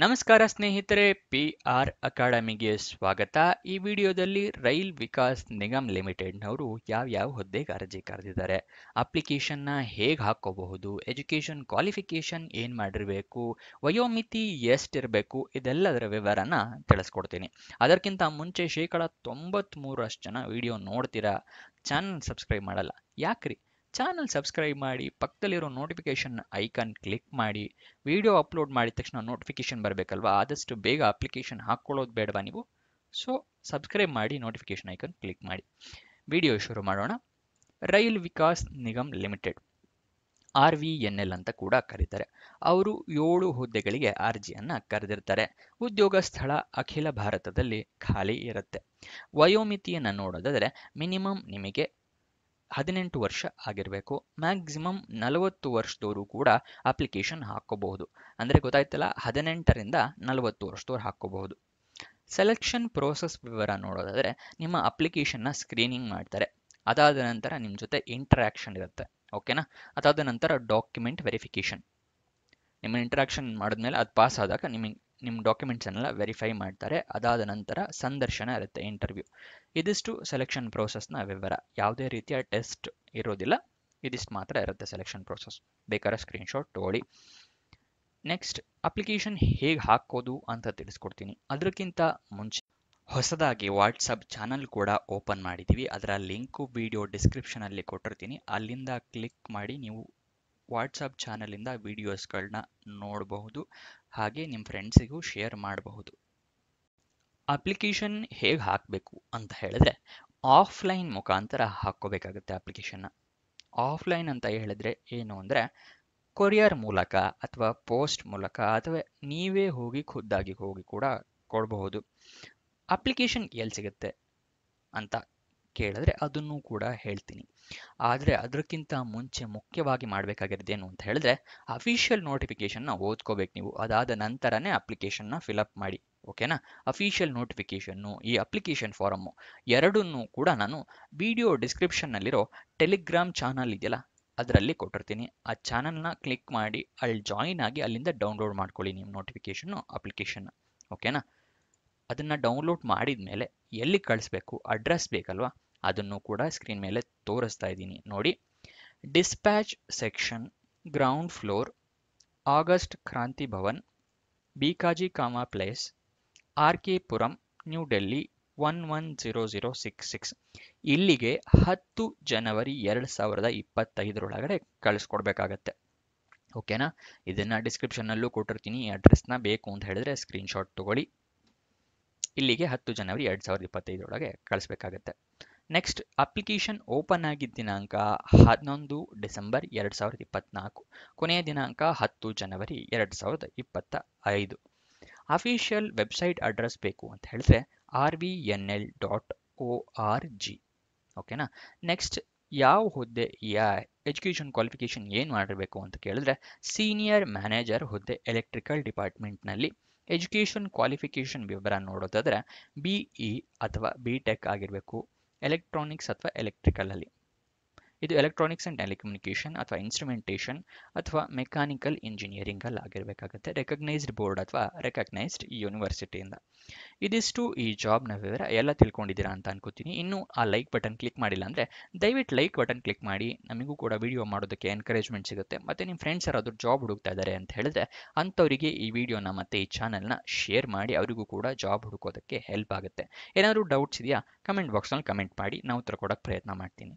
ನಮಸ್ಕಾರ ಸ್ನೇಹಿತರೆ, PR ಅಕಾಡೆಮಿಗೆ ಸ್ವಾಗತ. ಈ ವಿಡಿಯೋದಲ್ಲಿ ರೈಲ್ ವಿಕಾಸ್ ನಿಗಮ್ ಲಿಮಿಟೆಡ್ನವರು ಯಾವ್ಯಾವ ಹುದ್ದೆಗೆ ಅರ್ಜಿ ಕರೆದಿದ್ದಾರೆ, ಅಪ್ಲಿಕೇಶನ್ನ ಹೇಗೆ ಹಾಕ್ಕೋಬಹುದು, ಎಜುಕೇಷನ್ ಕ್ವಾಲಿಫಿಕೇಷನ್ ಏನು ಮಾಡಿರಬೇಕು, ವಯೋಮಿತಿ ಎಷ್ಟಿರಬೇಕು, ಇದೆಲ್ಲದರ ವಿವರನ ತಿಳಿಸ್ಕೊಡ್ತೀನಿ. ಅದಕ್ಕಿಂತ ಮುಂಚೆ 93% ಜನ ವಿಡಿಯೋ ನೋಡ್ತೀರಾ, ಚಾನಲ್ ಸಬ್ಸ್ಕ್ರೈಬ್ ಮಾಡಲ್ಲ. ಯಾಕ್ರಿ? ಚಾನಲ್ ಸಬ್ಸ್ಕ್ರೈಬ್ ಮಾಡಿ, ಪಕ್ಕದಲ್ಲಿರೋ ನೋಟಿಫಿಕೇಶನ್ ಐಕಾನ್ ಕ್ಲಿಕ್ ಮಾಡಿ. ವಿಡಿಯೋ ಅಪ್ಲೋಡ್ ಮಾಡಿದ ತಕ್ಷಣ ನೋಟಿಫಿಕೇಶನ್ ಬರಬೇಕಲ್ವಾ, ಆದಷ್ಟು ಬೇಗ ಅಪ್ಲಿಕೇಶನ್ ಹಾಕ್ಕೊಳ್ಳೋದು ಬೇಡವಾ ನೀವು? ಸೊ ಸಬ್ಸ್ಕ್ರೈಬ್ ಮಾಡಿ, ನೋಟಿಫಿಕೇಶನ್ ಐಕಾನ್ ಕ್ಲಿಕ್ ಮಾಡಿ. ವಿಡಿಯೋ ಶುರು ಮಾಡೋಣ. Rail Vikas Nigam limited, RVNL ಅಂತ ಕೂಡ ಕರೀತಾರೆ. ಅವರು 7 ಹುದ್ದೆಗಳಿಗೆ ಅರ್ಜಿಯನ್ನ ಕರೆದಿರ್ತಾರೆ. ಉದ್ಯೋಗ ಸ್ಥಳ ಅಖಿಲ ಭಾರತದಲ್ಲಿ ಖಾಲಿ ಇರುತ್ತೆ. ವಯೋಮಿತಿಯನ್ನು ನೋಡೋದಾದರೆ ಮಿನಿಮಮ್ ನಿಮಗೆ 18 ವರ್ಷ ಆಗಿರಬೇಕು. ಮ್ಯಾಕ್ಸಿಮಮ್ 40 ವರ್ಷದವರು ಕೂಡ ಅಪ್ಲಿಕೇಶನ್ ಹಾಕ್ಕೋಬಹುದು. ಅಂದರೆ ಗೊತ್ತಾಯ್ತಲ್ಲ, 18ರಿಂದ 40 ವರ್ಷದವ್ರು ಹಾಕ್ಕೋಬಹುದು. ಸೆಲೆಕ್ಷನ್ ಪ್ರೋಸೆಸ್ ವಿವರ ನೋಡೋದಾದರೆ, ನಿಮ್ಮ ಅಪ್ಲಿಕೇಶನ್ನ ಸ್ಕ್ರೀನಿಂಗ್ ಮಾಡ್ತಾರೆ. ಅದಾದ ನಂತರ ನಿಮ್ಮ ಜೊತೆ ಇಂಟರಾಕ್ಷನ್ ಇರುತ್ತೆ. ಓಕೆನಾ? ಅದಾದ ನಂತರ ಡಾಕ್ಯುಮೆಂಟ್ ವೆರಿಫಿಕೇಷನ್. ನಿಮ್ಮ ಇಂಟರಾಕ್ಷನ್ ಮಾಡಿದ್ಮೇಲೆ ಅದು ಪಾಸ್ ಆದಾಗ ನಿಮ್ಮ ಡಾಕ್ಯುಮೆಂಟ್ಸನ್ನೆಲ್ಲ ವೆರಿಫೈ ಮಾಡ್ತಾರೆ. ಅದಾದ ನಂತರ ಸಂದರ್ಶನ ಇರುತ್ತೆ, ಇಂಟರ್ವ್ಯೂ. ಇದಿಷ್ಟು ಸೆಲೆಕ್ಷನ್ ಪ್ರೋಸೆಸ್ನ ವಿವರ. ಯಾವುದೇ ರೀತಿಯ ಟೆಸ್ಟ್ ಇರೋದಿಲ್ಲ, ಇದಿಷ್ಟು ಮಾತ್ರ ಇರುತ್ತೆ ಸೆಲೆಕ್ಷನ್ ಪ್ರೋಸೆಸ್. ಬೇಕಾದ್ರೆ ಸ್ಕ್ರೀನ್ಶಾಟ್ ತಗೊಳ್ಳಿ. ನೆಕ್ಸ್ಟ್, ಅಪ್ಲಿಕೇಶನ್ ಹೇಗೆ ಹಾಕೋದು ಅಂತ ತಿಳಿಸ್ಕೊಡ್ತೀನಿ. ಅದಕ್ಕಿಂತ ಮುಂಚೆ ಹೊಸದಾಗಿ ವಾಟ್ಸಪ್ ಚಾನಲ್ ಕೂಡ ಓಪನ್ ಮಾಡಿದ್ದೀವಿ. ಅದರ ಲಿಂಕು ವಿಡಿಯೋ ಡಿಸ್ಕ್ರಿಪ್ಷನಲ್ಲಿ ಕೊಟ್ಟಿರ್ತೀನಿ. ಅಲ್ಲಿಂದ ಕ್ಲಿಕ್ ಮಾಡಿ ನೀವು ವಾಟ್ಸಪ್ ಚಾನಲಿಂದ ವಿಡಿಯೋಸ್ಗಳನ್ನ ನೋಡಬಹುದು. ಹಾಗೆ ನಿಮ್ಮ ಫ್ರೆಂಡ್ಸಿಗೂ ಶೇರ್ ಮಾಡಬಹುದು. ಅಪ್ಲಿಕೇಶನ್ ಹೇಗೆ ಹಾಕಬೇಕು ಅಂತ ಹೇಳಿದ್ರೆ, ಆಫ್ಲೈನ್ ಮುಖಾಂತರ ಹಾಕ್ಕೋಬೇಕಾಗುತ್ತೆ ಅಪ್ಲಿಕೇಶನ್ನ. ಆಫ್ಲೈನ್ ಅಂತ ಹೇಳಿದ್ರೆ ಏನು ಅಂದರೆ, ಕೊರಿಯರ್ ಮೂಲಕ ಅಥವಾ ಪೋಸ್ಟ್ ಮೂಲಕ ಅಥವಾ ನೀವೇ ಹೋಗಿ ಖುದ್ದಾಗಿ ಹೋಗಿ ಕೂಡ ಕೊಡಬಹುದು. ಅಪ್ಲಿಕೇಶನ್ ಎಲ್ಲಿ ಸಿಗುತ್ತೆ ಅಂತ ಕೇಳಿದ್ರೆ ಅದನ್ನು ಕೂಡ ಹೇಳ್ತೀನಿ. ಆದರೆ ಅದಕ್ಕಿಂತ ಮುಂಚೆ ಮುಖ್ಯವಾಗಿ ಮಾಡಬೇಕಾಗಿರೋದೇನು ಅಂತ ಹೇಳಿದ್ರೆ, ಅಫಿಷಿಯಲ್ ನೋಟಿಫಿಕೇಶನ್ನ ಓದ್ಕೋಬೇಕು ನೀವು. ಅದಾದ ನಂತರನೇ ಅಪ್ಲಿಕೇಶನ್ನ ಫಿಲಪ್ ಮಾಡಿ. ಓಕೆನಾ? ಅಫಿಷಿಯಲ್ ನೋಟಿಫಿಕೇಶನ್ನು, ಈ ಅಪ್ಲಿಕೇಶನ್ ಫಾರಮ್ಮು ಎರಡನ್ನೂ ಕೂಡ ನಾನು ವಿಡಿಯೋ ಡಿಸ್ಕ್ರಿಪ್ಷನ್ನಲ್ಲಿರೋ ಟೆಲಿಗ್ರಾಮ್ ಚಾನಲ್ ಇದೆಯಲ್ಲ, ಅದರಲ್ಲಿ ಕೊಟ್ಟಿರ್ತೀನಿ. ಆ ಚಾನಲ್ನ ಕ್ಲಿಕ್ ಮಾಡಿ ಅಲ್ಲಿ ಜಾಯಿನ್ ಆಗಿ ಅಲ್ಲಿಂದ ಡೌನ್ಲೋಡ್ ಮಾಡ್ಕೊಳ್ಳಿ ನಿಮ್ಮ ನೋಟಿಫಿಕೇಶನ್ನು, ಅಪ್ಲಿಕೇಶನ್ನ. ಓಕೆನಾ? ಅದನ್ನು ಡೌನ್ಲೋಡ್ ಮಾಡಿದ ಮೇಲೆ ಎಲ್ಲಿ ಕಳಿಸ್ಬೇಕು, ಅಡ್ರೆಸ್ ಬೇಕಲ್ವಾ, ಅದನ್ನು ಕೂಡ ಸ್ಕ್ರೀನ್ ಮೇಲೆ ತೋರಿಸ್ತಾ ಇದ್ದೀನಿ ನೋಡಿ. Dispatch section, ground floor, August Kranti Bhavan, Bhikaji Cama place, RK Puram, New Delhi 110066. ಇಲ್ಲಿಗೆ 10 ಜನವರಿ 2025 ಕಳಿಸ್ಕೊಡ್ಬೇಕಾಗತ್ತೆ. ಓಕೆನಾ? ಇದನ್ನು ಡಿಸ್ಕ್ರಿಪ್ಷನ್ನಲ್ಲೂ ಕೊಟ್ಟಿರ್ತೀನಿ. ಈ ಅಡ್ರೆಸ್ನ ಬೇಕು ಅಂತ ಹೇಳಿದ್ರೆ ಸ್ಕ್ರೀನ್ಶಾಟ್ ತಗೊಳ್ಳಿ. ಇಲ್ಲಿಗೆ 10 ಜನವರಿ 2025 ಕಳಿಸ್ಬೇಕಾಗತ್ತೆ. ನೆಕ್ಸ್ಟ್, ಅಪ್ಲಿಕೇಶನ್ ಓಪನ್ ಆಗಿದ್ದ ದಿನಾಂಕ 11 ಡಿಸೆಂಬರ್ 2024. ಕೊನೆಯ ದಿನಾಂಕ 10 ಜನವರಿ 2025. ಅಫಿಷಿಯಲ್ ವೆಬ್ಸೈಟ್ ಅಡ್ರೆಸ್ ಬೇಕು ಅಂತ ಹೇಳಿದ್ರೆ rvnl.org. ಓಕೆನಾ? ನೆಕ್ಸ್ಟ್, ಯಾವ ಹುದ್ದೆ, ಎಜುಕೇಷನ್ ಕ್ವಾಲಿಫಿಕೇಷನ್ ಏನು ಮಾಡಿರಬೇಕು ಅಂತ ಕೇಳಿದ್ರೆ, ಸೀನಿಯರ್ ಮ್ಯಾನೇಜರ್ ಹುದ್ದೆ ಎಲೆಕ್ಟ್ರಿಕಲ್ ಡಿಪಾರ್ಟ್ಮೆಂಟ್ನಲ್ಲಿ. ಎಜುಕೇಷನ್ ಕ್ವಾಲಿಫಿಕೇಷನ್ ವಿವರ ನೋಡೋದಾದರೆ BE ಅಥವಾ BTech ಆಗಿರಬೇಕು, ಎಲೆಕ್ಟ್ರಾನಿಕ್ಸ್ ಅಥವಾ ಎಲೆಕ್ಟ್ರಿಕಲಲ್ಲಿ. ಇದು ಎಲೆಕ್ಟ್ರಾನಿಕ್ಸ್ ಆ್ಯಂಡ್ ಟೆಲಿಕಮ್ಯುನಿಕೇಷನ್ ಅಥವಾ ಇನ್ಸ್ಟ್ರುಮೆಂಟೇಷನ್ ಅಥವಾ ಮೆಕ್ಯಾನಿಕಲ್ ಇಂಜಿನಿಯರಿಂಗಲ್ಲಿ ಆಗಿರಬೇಕಾಗುತ್ತೆ. ರೆಕಗ್ನೈಸ್ಡ್ ಬೋರ್ಡ್ ಅಥವಾ ರೆಕಗ್ನೈಸ್ಡ್ ಯೂನಿವರ್ಸಿಟಿಯಿಂದ. ಇದಿಷ್ಟು ಈ ಜಾಬ್ನ ವಿವರ. ಎಲ್ಲ ತಿಳ್ಕೊಂಡಿದ್ದೀರಾ ಅಂತ ಅನ್ಕೋತೀನಿ. ಇನ್ನೂ ಆ ಲೈಕ್ ಬಟನ್ ಕ್ಲಿಕ್ ಮಾಡಿಲ್ಲ ಅಂದರೆ ದಯವಿಟ್ಟು ಲೈಕ್ ಬಟನ್ ಕ್ಲಿಕ್ ಮಾಡಿ. ನಮಗೂ ಕೂಡ ವಿಡಿಯೋ ಮಾಡೋದಕ್ಕೆ ಎನ್ಕರೇಜ್ಮೆಂಟ್ ಸಿಗುತ್ತೆ. ಮತ್ತು ನಿಮ್ಮ ಫ್ರೆಂಡ್ಸ್ ಯಾರಾದರೂ ಜಾಬ್ ಹುಡುಕ್ತಾ ಇದ್ದಾರೆ ಅಂತ ಹೇಳಿದ್ರೆ ಅಂಥವರಿಗೆ ಈ ವಿಡಿಯೋನ ಮತ್ತು ಈ ಚಾನಲ್ನ ಶೇರ್ ಮಾಡಿ. ಅವರಿಗೂ ಕೂಡ ಜಾಬ್ ಹುಡುಕೋದಕ್ಕೆ ಹೆಲ್ಪ್ ಆಗುತ್ತೆ. ಏನಾದರೂ ಡೌಟ್ಸ್ ಇದೆಯಾ, ಕಮೆಂಟ್ ಬಾಕ್ಸ್ನಲ್ಲಿ ಕಮೆಂಟ್ ಮಾಡಿ, ನಾವು ಉತ್ತರ ಕೊಡೋಕ್ಕೆ ಪ್ರಯತ್ನ ಮಾಡ್ತೀನಿ.